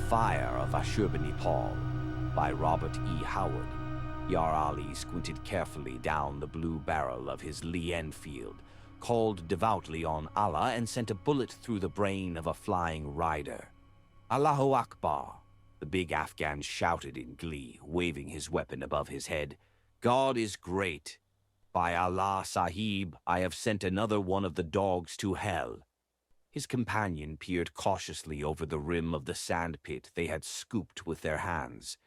Fire of Asshurbanipal by Robert E. Howard. Yar Ali squinted carefully down the blue barrel of his Lee Enfield, called devoutly on Allah, and sent a bullet through the brain of a flying rider. Allahu Akbar, the big Afghan shouted in glee, waving his weapon above his head. God is great. By Allah, Sahib, I have sent another one of the dogs to hell. His companion peered cautiously over the rim of the sandpit they had scooped with their hands.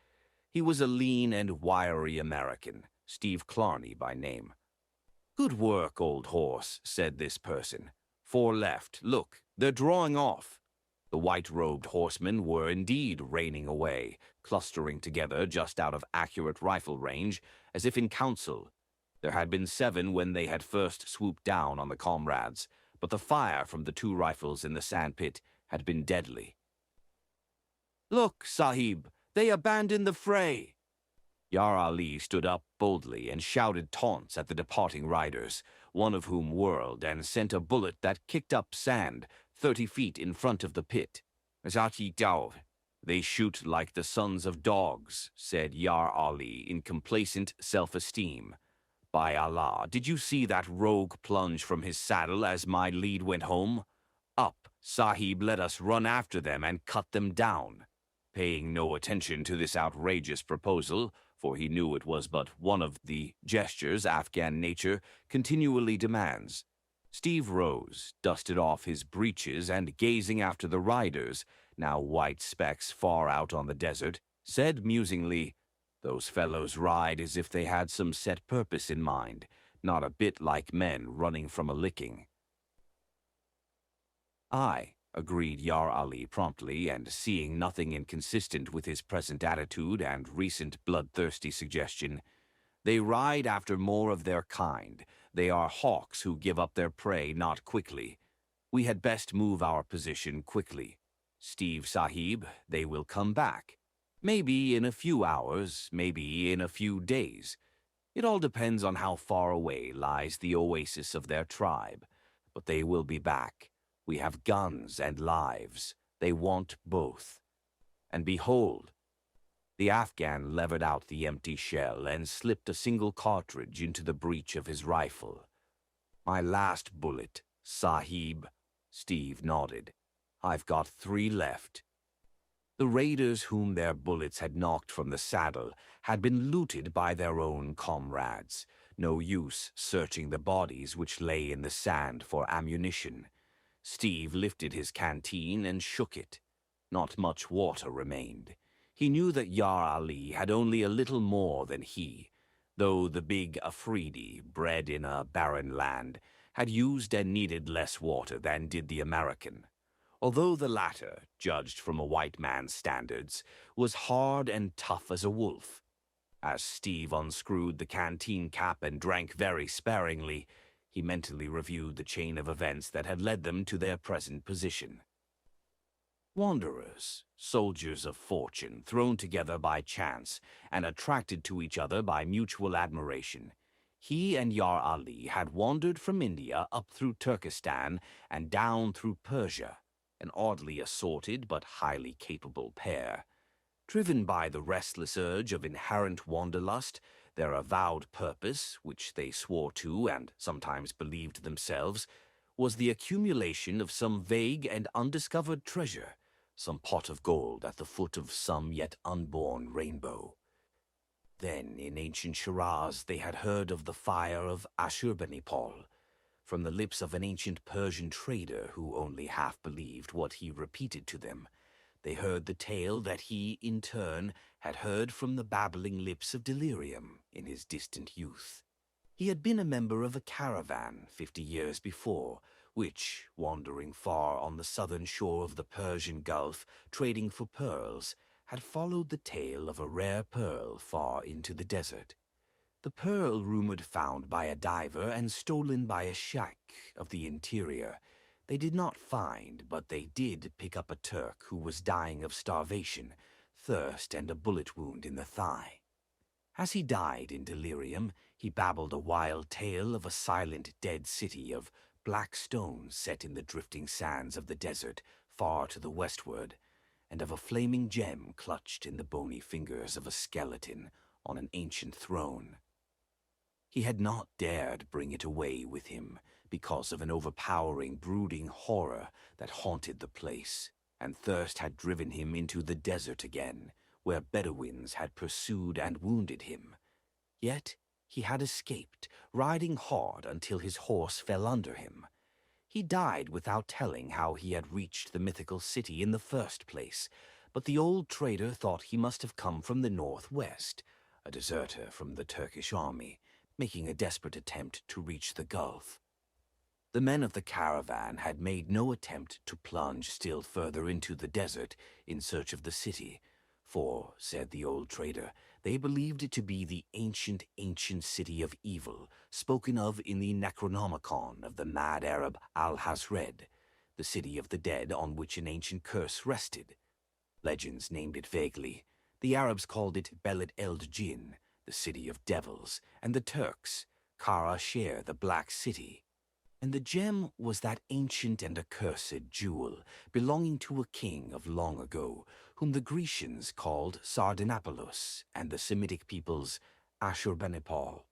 He was a lean and wiry American, Steve Clarney by name. Good work, old horse, said this person. 4 left. Look, they're drawing off. The white-robed horsemen were indeed reining away, clustering together just out of accurate rifle range, as if in council. There had been 7 when they had first swooped down on the comrades, but the fire from the 2 rifles in the sandpit had been deadly. Look, Sahib, they abandoned the fray. Yar Ali stood up boldly and shouted taunts at the departing riders, one of whom whirled and sent a bullet that kicked up sand 30 feet in front of the pit. They shoot like the sons of dogs, said Yar Ali in complacent self-esteem. By Allah, did you see that rogue plunge from his saddle as my lead went home? Up, Sahib, let us run after them and cut them down. Paying no attention to this outrageous proposal, for he knew it was but one of the gestures Afghan nature continually demands, Steve rose, dusted off his breeches, and gazing after the riders, now white specks far out on the desert, said musingly, "Those fellows ride as if they had some set purpose in mind, not a bit like men running from a licking." "Aye," agreed Yar Ali promptly, and seeing nothing inconsistent with his present attitude and recent bloodthirsty suggestion, "They ride after more of their kind. They are hawks who give up their prey not quickly. We had best move our position quickly. Steve Sahib, they will come back. Maybe in a few hours, maybe in a few days. It all depends on how far away lies the oasis of their tribe. But they will be back. We have guns and lives. They want both." And behold, the Afghan levered out the empty shell and slipped a single cartridge into the breech of his rifle. "My last bullet, Sahib," Steve nodded. "I've got 3 left." The raiders whom their bullets had knocked from the saddle had been looted by their own comrades. No use searching the bodies which lay in the sand for ammunition. Steve lifted his canteen and shook it. Not much water remained. He knew that Yar Ali had only a little more than he, though the big Afridi, bred in a barren land, had used and needed less water than did the American. Although the latter, judged from a white man's standards, was hard and tough as a wolf. As Steve unscrewed the canteen cap and drank very sparingly, he mentally reviewed the chain of events that had led them to their present position. Wanderers, soldiers of fortune, thrown together by chance and attracted to each other by mutual admiration. He and Yar Ali had wandered from India up through Turkestan and down through Persia, an oddly assorted but highly capable pair. Driven by the restless urge of inherent wanderlust, their avowed purpose, which they swore to and sometimes believed themselves, was the accumulation of some vague and undiscovered treasure, some pot of gold at the foot of some yet unborn rainbow. Then, in ancient Shiraz, they had heard of the Fire of Asshurbanipal, from the lips of an ancient Persian trader who only half believed what he repeated to them. They heard the tale that he, in turn, had heard from the babbling lips of delirium in his distant youth. He had been a member of a caravan 50 years before, which, wandering far on the southern shore of the Persian Gulf, trading for pearls, had followed the tale of a rare pearl far into the desert. The pearl rumored found by a diver and stolen by a sheikh of the interior. They did not find, but they did pick up a Turk who was dying of starvation, thirst, and a bullet wound in the thigh. As he died in delirium, he babbled a wild tale of a silent, dead city of black stones set in the drifting sands of the desert far to the westward, and of a flaming gem clutched in the bony fingers of a skeleton on an ancient throne. He had not dared bring it away with him because of an overpowering, brooding horror that haunted the place, and thirst had driven him into the desert again, where Bedouins had pursued and wounded him. Yet he had escaped, riding hard until his horse fell under him. He died without telling how he had reached the mythical city in the first place, but the old trader thought he must have come from the northwest, a deserter from the Turkish army, making a desperate attempt to reach the Gulf. The men of the caravan had made no attempt to plunge still further into the desert in search of the city, for, said the old trader, they believed it to be the ancient city of evil, spoken of in the Necronomicon of the mad Arab Al-Hazred, the city of the dead on which an ancient curse rested. Legends named it vaguely. The Arabs called it Beled el-Jinn, the city of devils, and the Turks, Kara-Shehr, the Black City. And the gem was that ancient and accursed jewel belonging to a king of long ago, whom the Grecians called Sardanapalus and the Semitic peoples Asshurbanipal.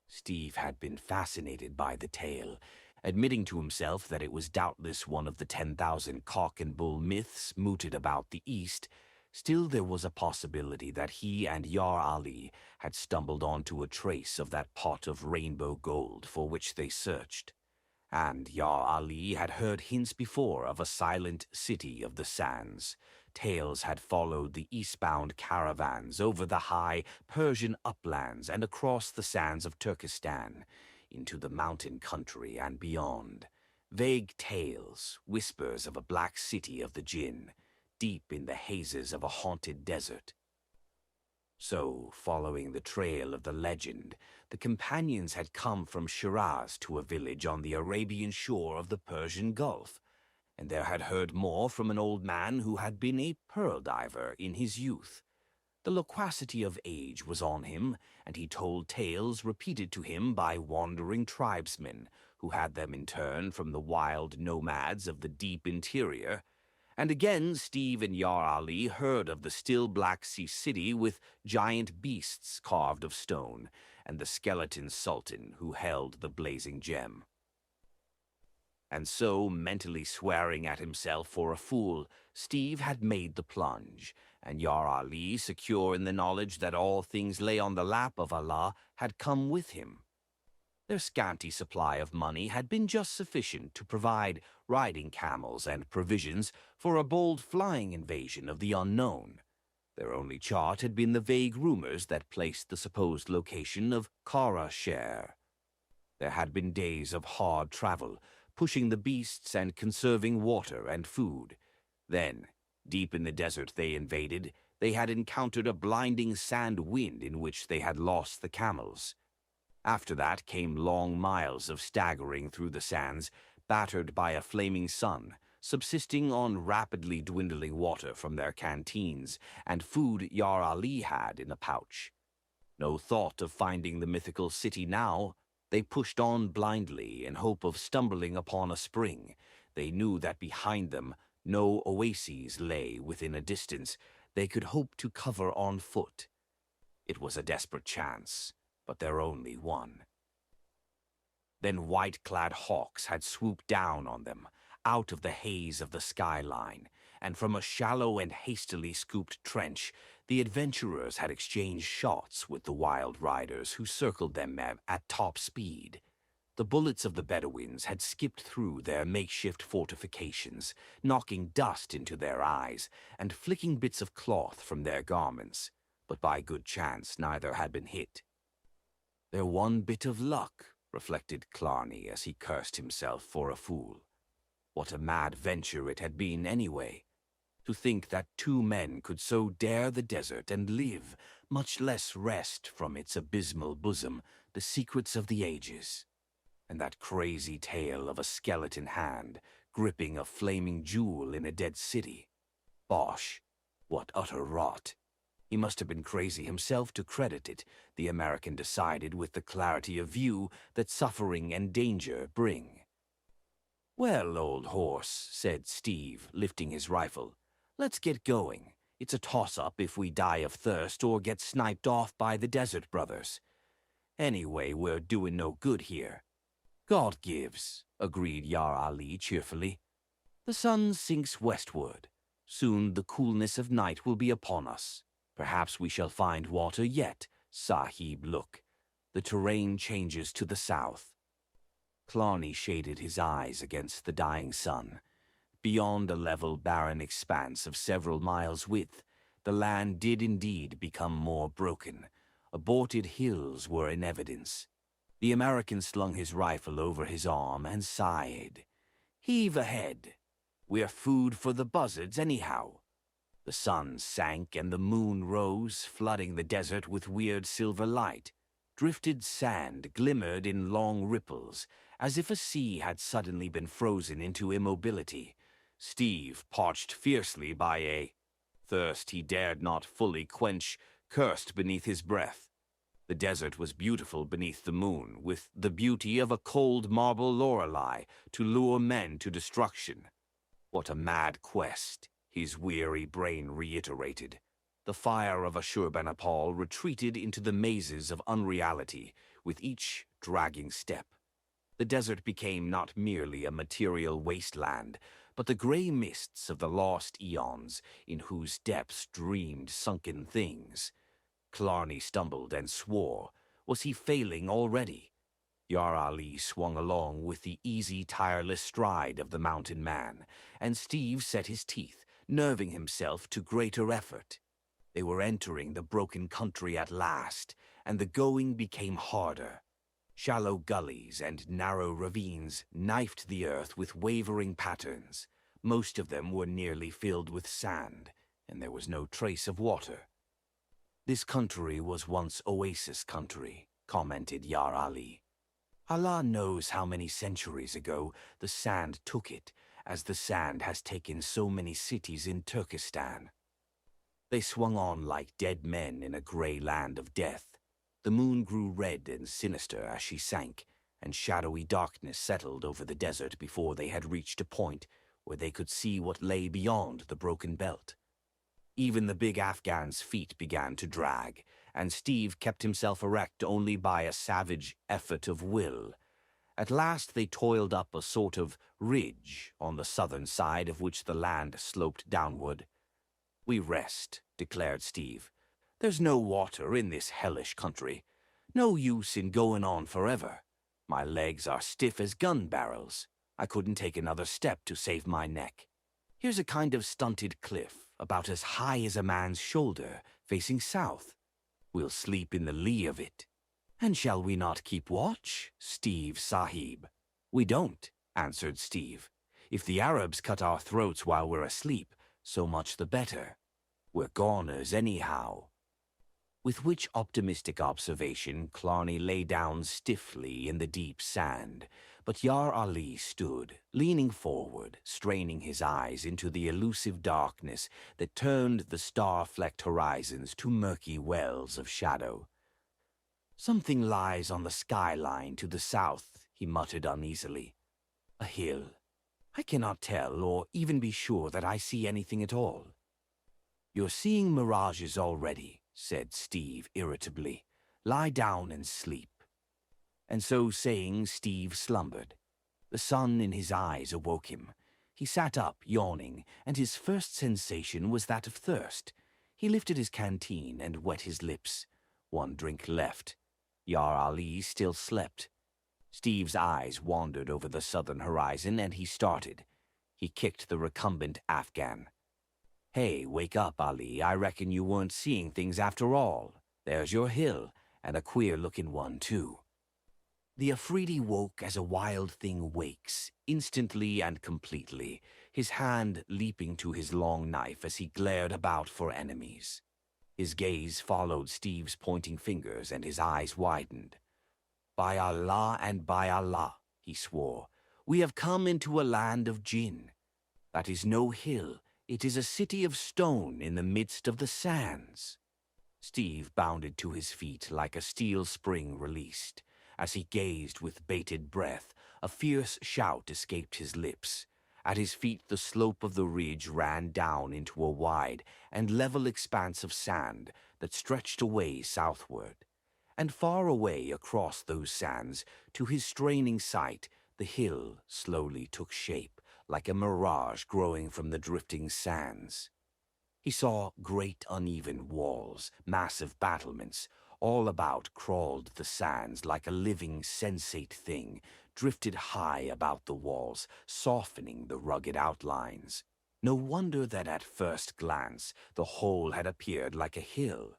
Steve had been fascinated by the tale, admitting to himself that it was doubtless one of the 10,000 cock and bull myths mooted about the East. Still, there was a possibility that he and Yar Ali had stumbled onto a trace of that pot of rainbow gold for which they searched. And Yar Ali had heard hints before of a silent city of the sands. Tales had followed the eastbound caravans over the high Persian uplands and across the sands of Turkestan, into the mountain country and beyond. Vague tales, whispers of a black city of the jinn, deep in the hazes of a haunted desert. So, following the trail of the legend, the companions had come from Shiraz to a village on the Arabian shore of the Persian Gulf, and there had heard more from an old man who had been a pearl diver in his youth. The loquacity of age was on him, and he told tales repeated to him by wandering tribesmen, who had them in turn from the wild nomads of the deep interior. And again Steve and Yar Ali heard of the still Black Sea city with giant beasts carved of stone, and the skeleton sultan who held the blazing gem. And so, mentally swearing at himself for a fool, Steve had made the plunge, and Yar Ali, secure in the knowledge that all things lay on the lap of Allah, had come with him. Their scanty supply of money had been just sufficient to provide riding camels and provisions for a bold flying invasion of the unknown. Their only chart had been the vague rumors that placed the supposed location of Kara-Shehr. There had been days of hard travel, pushing the beasts and conserving water and food. Then, deep in the desert they invaded, they had encountered a blinding sand wind in which they had lost the camels. After that came long miles of staggering through the sands, battered by a flaming sun, subsisting on rapidly dwindling water from their canteens and food Yar Ali had in a pouch. No thought of finding the mythical city now. They pushed on blindly in hope of stumbling upon a spring. They knew that behind them no oases lay within a distance they could hope to cover on foot. It was a desperate chance, but their only one. Then white-clad hawks had swooped down on them, out of the haze of the skyline, and from a shallow and hastily scooped trench, the adventurers had exchanged shots with the wild riders who circled them at top speed. The bullets of the Bedouins had skipped through their makeshift fortifications, knocking dust into their eyes and flicking bits of cloth from their garments, but by good chance neither had been hit. Their one bit of luck, reflected Clarney as he cursed himself for a fool. What a mad venture it had been anyway. To think that two men could so dare the desert and live, much less wrest from its abysmal bosom the secrets of the ages. And that crazy tale of a skeleton hand gripping a flaming jewel in a dead city. Bosh! What utter rot! He must have been crazy himself to credit it, the American decided with the clarity of view that suffering and danger bring. "Well, old horse," said Steve, lifting his rifle, Let's get going. It's a toss-up if we die of thirst or get sniped off by the Desert Brothers. Anyway, we're doing no good here." "God gives," agreed Yar Ali cheerfully. "The sun sinks westward. Soon the coolness of night will be upon us. Perhaps we shall find water yet. Sahib, look. The terrain changes to the south." Clarney shaded his eyes against the dying sun. Beyond a level, barren expanse of several miles' width, the land did indeed become more broken. Aborted hills were in evidence. The American slung his rifle over his arm and sighed. "Heave ahead. We're food for the buzzards anyhow." The sun sank and the moon rose, flooding the desert with weird silver light. Drifted sand glimmered in long ripples, as if a sea had suddenly been frozen into immobility. Steve, parched fiercely by a thirst he dared not fully quench, cursed beneath his breath. The desert was beautiful beneath the moon, with the beauty of a cold marble Lorelei to lure men to destruction. What a mad quest, his weary brain reiterated. The Fire of Asshurbanipal retreated into the mazes of unreality, with each dragging step. The desert became not merely a material wasteland, but the gray mists of the lost eons, in whose depths dreamed sunken things. Clarney stumbled and swore. Was he failing already? Yar Ali swung along with the easy, tireless stride of the mountain man, and Steve set his teeth, nerving himself to greater effort. They were entering the broken country at last, and the going became harder. Shallow gullies and narrow ravines knifed the earth with wavering patterns. Most of them were nearly filled with sand, and there was no trace of water. "This country was once oasis country," commented Yar Ali. "Allah knows how many centuries ago the sand took it, as the sand has taken so many cities in Turkestan." They swung on like dead men in a gray land of death. The moon grew red and sinister as she sank, and shadowy darkness settled over the desert before they had reached a point where they could see what lay beyond the broken belt. Even the big Afghan's feet began to drag, and Steve kept himself erect only by a savage effort of will. At last they toiled up a sort of ridge on the southern side of which the land sloped downward. "We rest," declared Steve. "There's no water in this hellish country. No use in going on forever. My legs are stiff as gun barrels. I couldn't take another step to save my neck. Here's a kind of stunted cliff, about as high as a man's shoulder, facing south. We'll sleep in the lee of it." "And shall we not keep watch, Steve Sahib?" "We don't," answered Steve. "If the Arabs cut our throats while we're asleep, so much the better. We're goners anyhow." With which optimistic observation, Clarney lay down stiffly in the deep sand, but Yar Ali stood, leaning forward, straining his eyes into the elusive darkness that turned the star-flecked horizons to murky wells of shadow. "Something lies on the skyline to the south," he muttered uneasily. "A hill. I cannot tell or even be sure that I see anything at all." "You're seeing mirages already," said Steve irritably. "Lie down and sleep." And so saying, Steve slumbered. The sun in his eyes awoke him. He sat up, yawning, and his first sensation was that of thirst. He lifted his canteen and wet his lips. One drink left. Yar Ali still slept. Steve's eyes wandered over the southern horizon, and he started. He kicked the recumbent Afghan. "Hey, wake up, Ali. I reckon you weren't seeing things after all. There's your hill, and a queer-looking one, too." The Afridi woke as a wild thing wakes, instantly and completely, his hand leaping to his long knife as he glared about for enemies. His gaze followed Steve's pointing fingers, and his eyes widened. "By Allah and by Allah," he swore, "we have come into a land of jinn. That is no hill. It is a city of stone in the midst of the sands." Steve bounded to his feet like a steel spring released. As he gazed with bated breath, a fierce shout escaped his lips. At his feet, the slope of the ridge ran down into a wide and level expanse of sand that stretched away southward. And far away across those sands, to his straining sight, the hill slowly took shape, like a mirage growing from the drifting sands. He saw great uneven walls, massive battlements. All about crawled the sands like a living, sensate thing, drifted high about the walls, softening the rugged outlines. No wonder that at first glance the whole had appeared like a hill.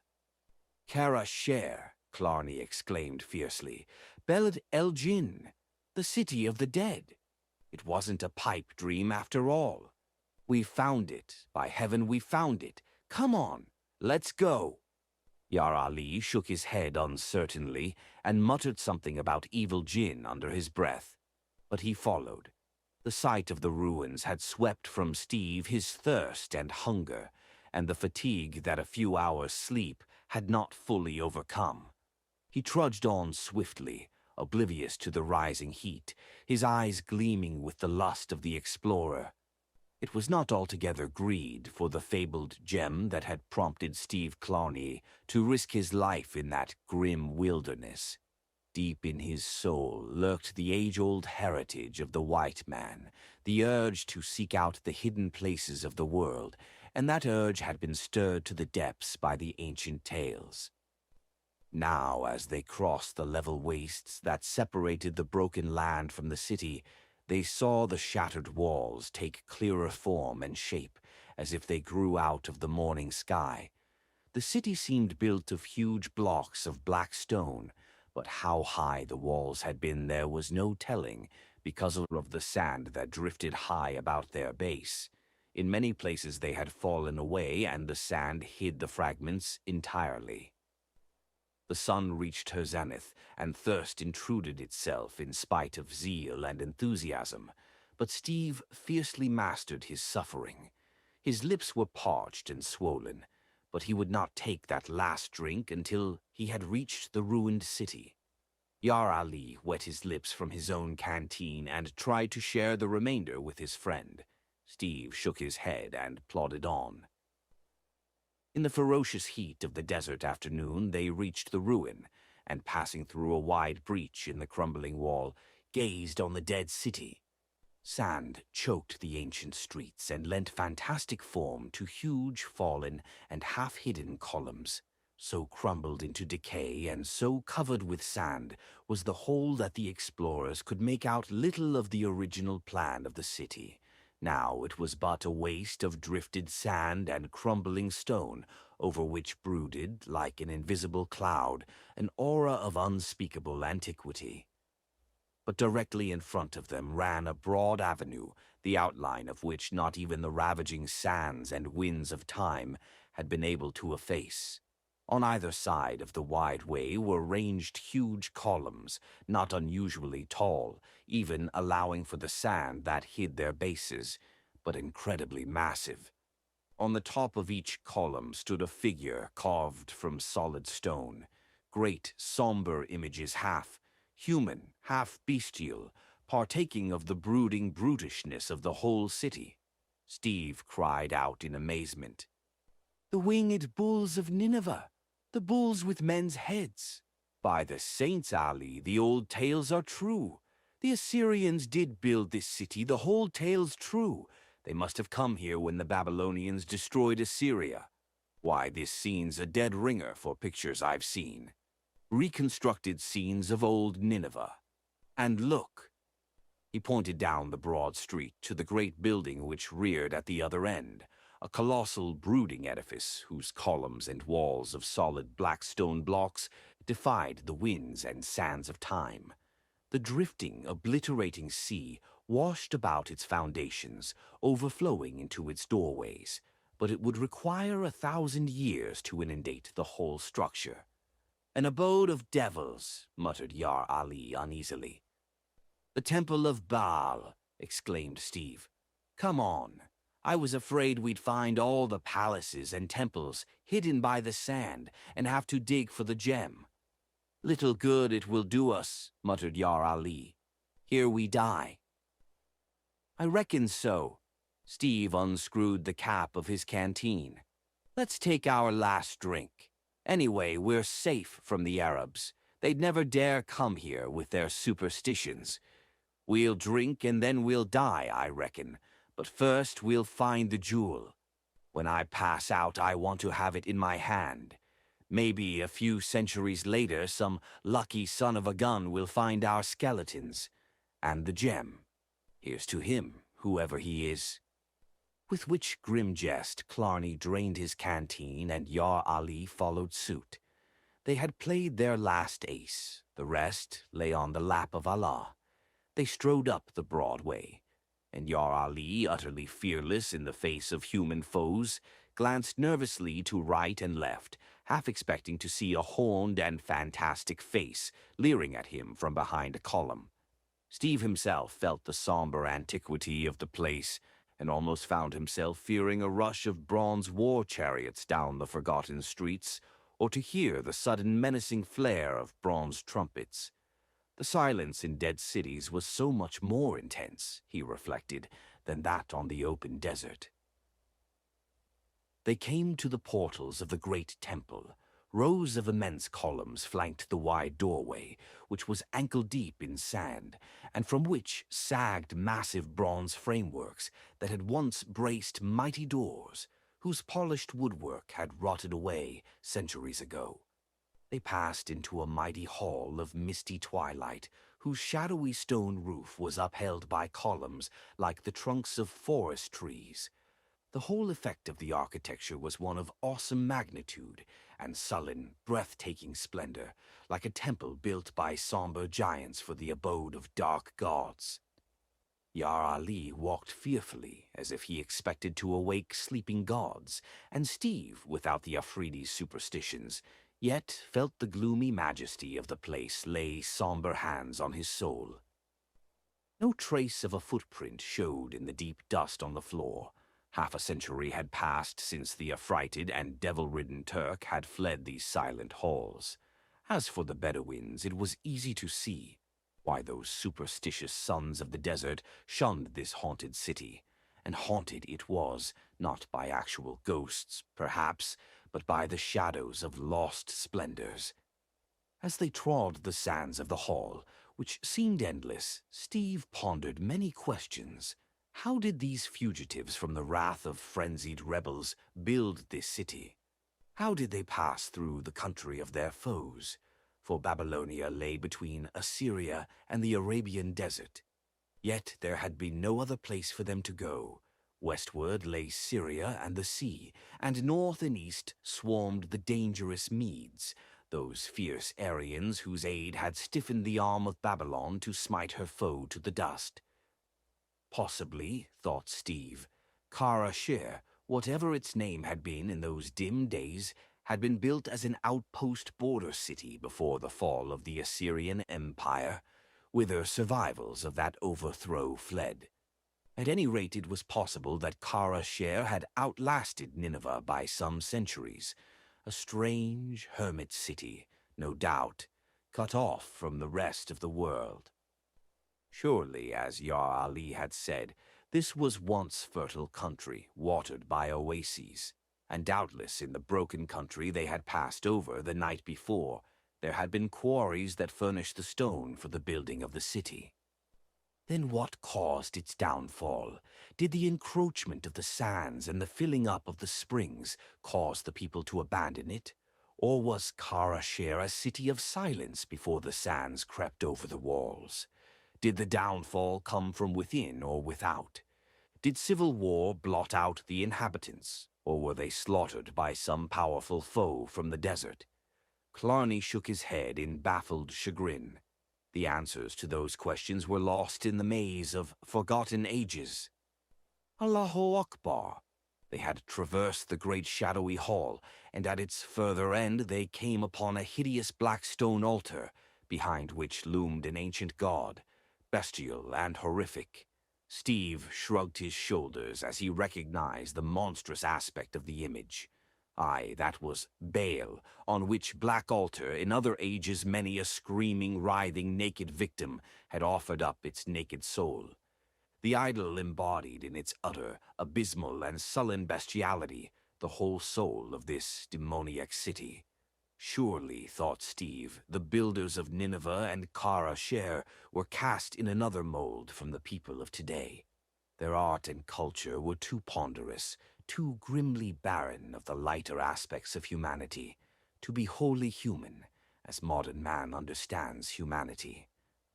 Kara-Shehr, Clarney exclaimed fiercely. Beled El Jinn, the city of the dead. It wasn't a pipe dream after all. We found it. By heaven, we found it. Come on, let's go. Yar Ali shook his head uncertainly and muttered something about evil jinn under his breath. But he followed. The sight of the ruins had swept from Steve his thirst and hunger, and the fatigue that a few hours' sleep had not fully overcome. He trudged on swiftly, oblivious to the rising heat, his eyes gleaming with the lust of the explorer. It was not altogether greed for the fabled gem that had prompted Steve Clarney to risk his life in that grim wilderness. Deep in his soul lurked the age-old heritage of the white man, the urge to seek out the hidden places of the world, and that urge had been stirred to the depths by the ancient tales. Now, as they crossed the level wastes that separated the broken land from the city, they saw the shattered walls take clearer form and shape, as if they grew out of the morning sky. The city seemed built of huge blocks of black stone, but how high the walls had been there was no telling, because of the sand that drifted high about their base. In many places they had fallen away, and the sand hid the fragments entirely. The sun reached her zenith, and thirst intruded itself in spite of zeal and enthusiasm. But Steve fiercely mastered his suffering. His lips were parched and swollen, but he would not take that last drink until he had reached the ruined city. Yar Ali wet his lips from his own canteen and tried to share the remainder with his friend. Steve shook his head and plodded on. In the ferocious heat of the desert afternoon, they reached the ruin, and passing through a wide breach in the crumbling wall, gazed on the dead city. Sand choked the ancient streets and lent fantastic form to huge, fallen, and half-hidden columns. So crumbled into decay and so covered with sand was the whole that the explorers could make out little of the original plan of the city. Now it was but a waste of drifted sand and crumbling stone, over which brooded, like an invisible cloud, an aura of unspeakable antiquity. But directly in front of them ran a broad avenue, the outline of which not even the ravaging sands and winds of time had been able to efface. On either side of the wide way were ranged huge columns, not unusually tall, even allowing for the sand that hid their bases, but incredibly massive. On the top of each column stood a figure carved from solid stone, great somber images half human, half bestial, partaking of the brooding brutishness of the whole city. Steve cried out in amazement. "The winged bulls of Nineveh! The bulls with men's heads! By the saints, Ali, the old tales are true. The Assyrians did build this city, the whole tale's true. They must have come here when the Babylonians destroyed Assyria. Why, this scene's a dead ringer for pictures I've seen. Reconstructed scenes of old Nineveh. And look." He pointed down the broad street to the great building which reared at the other end, a colossal brooding edifice whose columns and walls of solid black stone blocks defied the winds and sands of time. The drifting, obliterating sea washed about its foundations, overflowing into its doorways, but it would require 1,000 years to inundate the whole structure. "An abode of devils," muttered Yar Ali uneasily. "The temple of Baal," exclaimed Steve. "Come on. I was afraid we'd find all the palaces and temples hidden by the sand and have to dig for the gem." "Little good it will do us," muttered Yar Ali. "Here we die." I reckon so. Steve unscrewed the cap of his canteen. Let's take our last drink. Anyway, we're safe from the Arabs. They'd never dare come here with their superstitions. We'll drink and then we'll die, I reckon. But first we'll find the jewel. When I pass out, I want to have it in my hand. Maybe a few centuries later, some lucky son of a gun will find our skeletons. And the gem. Here's to him, whoever he is. With which grim jest, Clarney drained his canteen and Yar Ali followed suit. They had played their last ace. The rest lay on the lap of Allah. They strode up the broad way, and Yar Ali, utterly fearless in the face of human foes, glanced nervously to right and left, half expecting to see a horned and fantastic face leering at him from behind a column. Steve himself felt the somber antiquity of the place, and almost found himself fearing a rush of bronze war chariots down the forgotten streets, or to hear the sudden menacing flare of bronze trumpets. The silence in dead cities was so much more intense, he reflected, than that on the open desert. They came to the portals of the great temple. Rows of immense columns flanked the wide doorway, which was ankle-deep in sand, and from which sagged massive bronze frameworks that had once braced mighty doors, whose polished woodwork had rotted away centuries ago. They passed into a mighty hall of misty twilight, whose shadowy stone roof was upheld by columns like the trunks of forest trees. The whole effect of the architecture was one of awesome magnitude and sullen, breathtaking splendor, like a temple built by somber giants for the abode of dark gods. Yar Ali walked fearfully, as if he expected to awake sleeping gods, and Steve, without the Afridi's superstitions, yet felt the gloomy majesty of the place lay somber hands on his soul. No trace of a footprint showed in the deep dust on the floor. Half a century had passed since the affrighted and devil-ridden Turk had fled these silent halls. As for the Bedouins, it was easy to see why those superstitious sons of the desert shunned this haunted city. And haunted it was, not by actual ghosts, perhaps, but by the shadows of lost splendors. As they trod the sands of the hall, which seemed endless, Steve pondered many questions. How did these fugitives from the wrath of frenzied rebels build this city? How did they pass through the country of their foes? For Babylonia lay between Assyria and the Arabian desert. Yet there had been no other place for them to go. Westward lay Syria and the sea, and north and east swarmed the dangerous Medes, those fierce Aryans whose aid had stiffened the arm of Babylon to smite her foe to the dust. Possibly, thought Steve, Kara-Shehr, whatever its name had been in those dim days, had been built as an outpost border city before the fall of the Assyrian Empire, whither survivals of that overthrow fled. At any rate, it was possible that Kara-Shehr had outlasted Nineveh by some centuries, a strange hermit city, no doubt, cut off from the rest of the world. Surely, as Yar Ali had said, this was once fertile country, watered by oases, and doubtless in the broken country they had passed over the night before, there had been quarries that furnished the stone for the building of the city. Then what caused its downfall? Did the encroachment of the sands and the filling up of the springs cause the people to abandon it? Or was Kara-Shehr a city of silence before the sands crept over the walls? Did the downfall come from within or without? Did civil war blot out the inhabitants, or were they slaughtered by some powerful foe from the desert? Clarney shook his head in baffled chagrin. The answers to those questions were lost in the maze of forgotten ages. Allahu Akbar! They had traversed the great shadowy hall, and at its further end they came upon a hideous black stone altar, behind which loomed an ancient god, bestial and horrific. Steve shrugged his shoulders as he recognized the monstrous aspect of the image. Aye, that was Baal, on which black altar in other ages many a screaming, writhing, naked victim had offered up its naked soul. The idol embodied in its utter, abysmal, and sullen bestiality the whole soul of this demoniac city. Surely, thought Steve, the builders of Nineveh and Kara-Shehr were cast in another mold from the people of today. Their art and culture were too ponderous, too grimly barren of the lighter aspects of humanity, to be wholly human, as modern man understands humanity.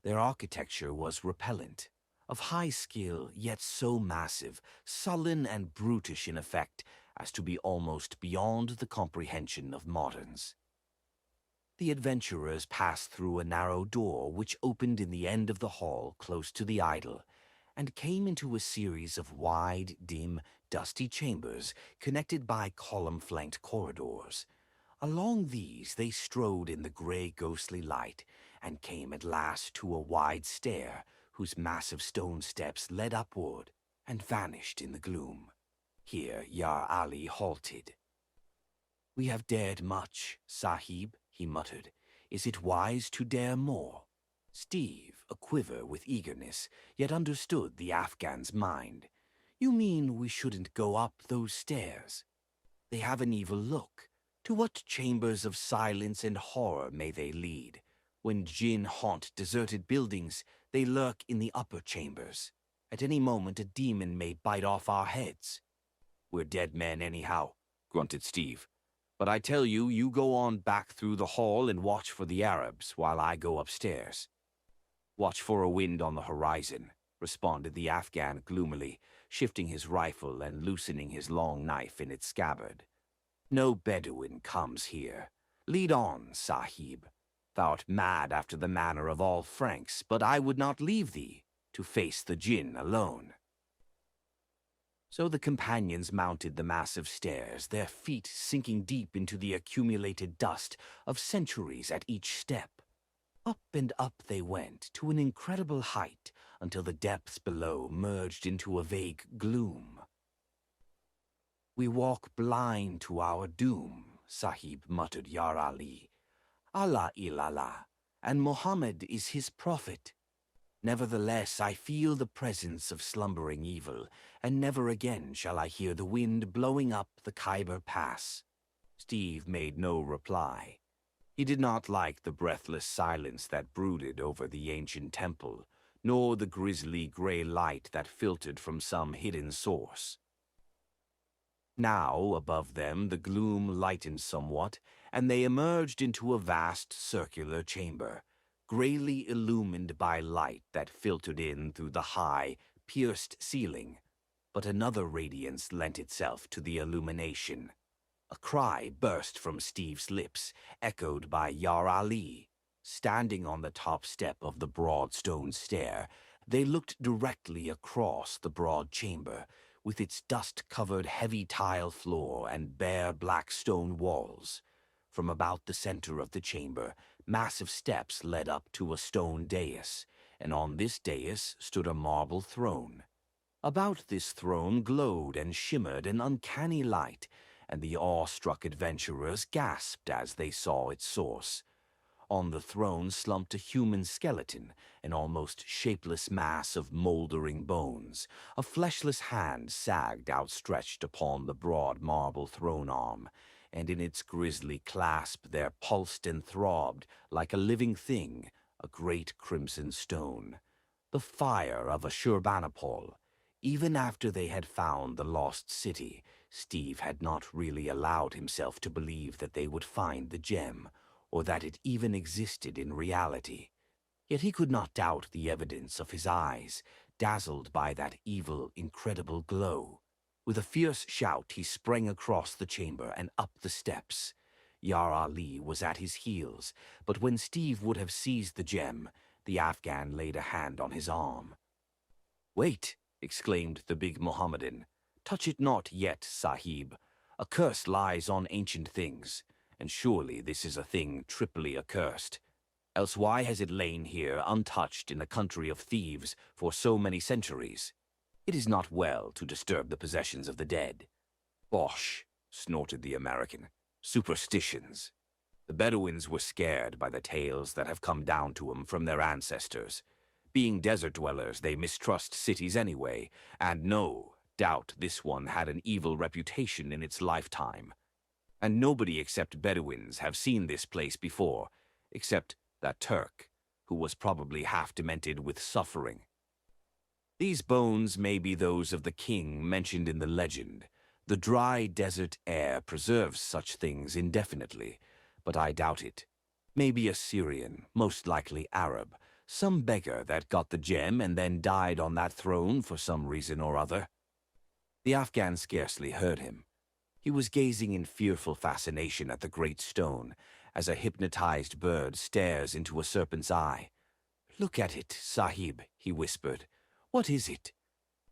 Their architecture was repellent, of high skill, yet so massive, sullen and brutish in effect as to be almost beyond the comprehension of moderns. The adventurers passed through a narrow door which opened in the end of the hall close to the idol, and came into a series of wide, dim, dusty chambers connected by column-flanked corridors. Along these they strode in the gray ghostly light, and came at last to a wide stair whose massive stone steps led upward and vanished in the gloom. Here Yar Ali halted. "We have dared much, Sahib," he muttered. "Is it wise to dare more?" Steve, aquiver with eagerness, yet understood the Afghan's mind. "You mean we shouldn't go up those stairs? They have an evil look. To what chambers of silence and horror may they lead? When jinn haunt deserted buildings, they lurk in the upper chambers. At any moment a demon may bite off our heads." "We're dead men anyhow," grunted Steve. "But I tell you, you go on back through the hall and watch for the Arabs while I go upstairs." "Watch for a wind on the horizon," responded the Afghan gloomily, shifting his rifle and loosening his long knife in its scabbard. "No Bedouin comes here. Lead on, Sahib. Thou'rt mad after the manner of all Franks, but I would not leave thee to face the jinn alone." So the companions mounted the massive stairs, their feet sinking deep into the accumulated dust of centuries at each step. Up and up they went, to an incredible height, until the depths below merged into a vague gloom. "We walk blind to our doom," Sahib muttered Yar Ali. "Allah illallah, and Muhammad is his prophet. Nevertheless, I feel the presence of slumbering evil, and never again shall I hear the wind blowing up the Khyber Pass." Steve made no reply. He did not like the breathless silence that brooded over the ancient temple, nor the grisly gray light that filtered from some hidden source. Now, above them, the gloom lightened somewhat, and they emerged into a vast circular chamber, grayly illumined by light that filtered in through the high, pierced ceiling. But another radiance lent itself to the illumination. A cry burst from Steve's lips, echoed by Yar Ali. Standing on the top step of the broad stone stair, they looked directly across the broad chamber, with its dust-covered heavy tile floor and bare black stone walls. From about the center of the chamber, massive steps led up to a stone dais, and on this dais stood a marble throne. About this throne glowed and shimmered an uncanny light, and the awe-struck adventurers gasped as they saw its source. On the throne slumped a human skeleton, an almost shapeless mass of moldering bones. A fleshless hand sagged outstretched upon the broad marble throne arm, and in its grisly clasp there pulsed and throbbed, like a living thing, a great crimson stone. The Fire of Asshurbanipal. Even after they had found the lost city, Steve had not really allowed himself to believe that they would find the gem, or that it even existed in reality. Yet he could not doubt the evidence of his eyes, dazzled by that evil, incredible glow. With a fierce shout, he sprang across the chamber and up the steps. Yar Ali was at his heels, but when Steve would have seized the gem, the Afghan laid a hand on his arm. "Wait!" exclaimed the big Mohammedan. "Touch it not yet, Sahib. A curse lies on ancient things, and surely this is a thing triply accursed. Else why has it lain here untouched in a country of thieves for so many centuries? It is not well to disturb the possessions of the dead." "Bosh!" snorted the American. "Superstitions. The Bedouins were scared by the tales that have come down to 'em from their ancestors. Being desert dwellers, they mistrust cities anyway, and no doubt this one had an evil reputation in its lifetime. And nobody except Bedouins have seen this place before, except that Turk, who was probably half demented with suffering. These bones may be those of the king mentioned in the legend. The dry desert air preserves such things indefinitely, but I doubt it. Maybe Assyrian, most likely Arab, some beggar that got the gem and then died on that throne for some reason or other. The Afghan scarcely heard him. He was gazing in fearful fascination at the great stone, as a hypnotized bird stares into a serpent's eye. "Look at it, Sahib," he whispered. "What is it?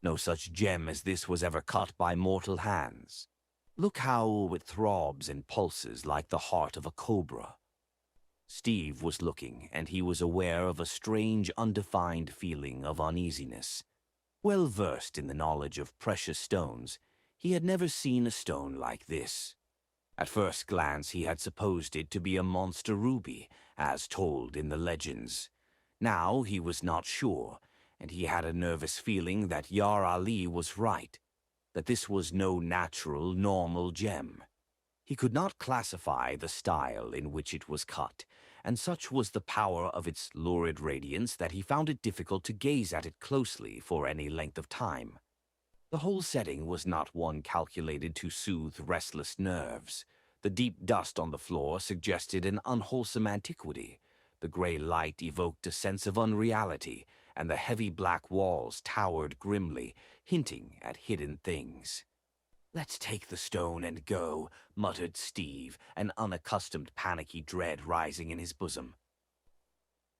No such gem as this was ever cut by mortal hands. Look how it throbs and pulses like the heart of a cobra." Steve was looking, and he was aware of a strange, undefined feeling of uneasiness. Well versed in the knowledge of precious stones, he had never seen a stone like this. At first glance he had supposed it to be a monster ruby, as told in the legends. Now he was not sure, and he had a nervous feeling that Yar Ali was right, that this was no natural, normal gem. He could not classify the style in which it was cut, and such was the power of its lurid radiance that he found it difficult to gaze at it closely for any length of time. The whole setting was not one calculated to soothe restless nerves. The deep dust on the floor suggested an unwholesome antiquity. The gray light evoked a sense of unreality, and the heavy black walls towered grimly, hinting at hidden things. "Let's take the stone and go," muttered Steve, an unaccustomed panicky dread rising in his bosom.